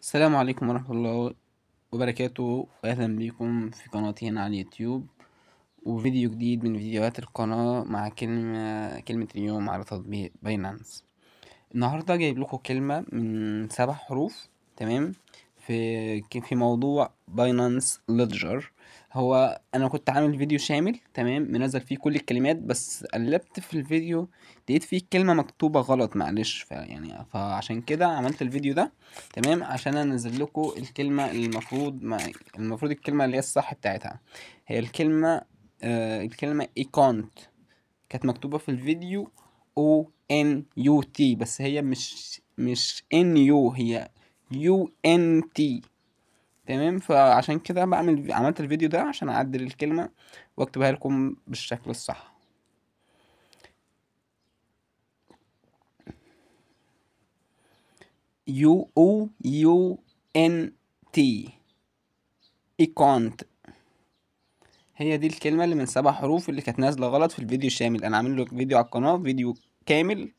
السلام عليكم ورحمة الله وبركاته، أهلا بكم في قناتي هنا على اليوتيوب، وفيديو جديد من فيديوهات القناة مع كلمة اليوم على تطبيق باينانس. النهاردة جايب لكم كلمة من 7 حروف. تمام. في موضوع باينانس ليدجر. هو انا كنت عامل فيديو شامل، تمام، منزل فيه كل الكلمات، بس قلبت في الفيديو لقيت فيه كلمة مكتوبة غلط، معلش، فعشان كده عملت الفيديو ده. تمام، عشان انزل لكم الكلمة المفروض الكلمة اللي هي الصح بتاعتها. هي الكلمة ايكونت كانت مكتوبة في الفيديو او ان يو تي، بس هي مش ان يو، هي يو ان تي. تمام، فعشان كده عملت الفيديو ده عشان اعدل الكلمة واكتبها لكم بالشكل الصح. يو ان تي، ايكونت. هي دي الكلمة اللي من 7 حروف اللي كانت نازلة غلط في الفيديو الشامل. انا عامل له فيديو على القناة، فيديو كامل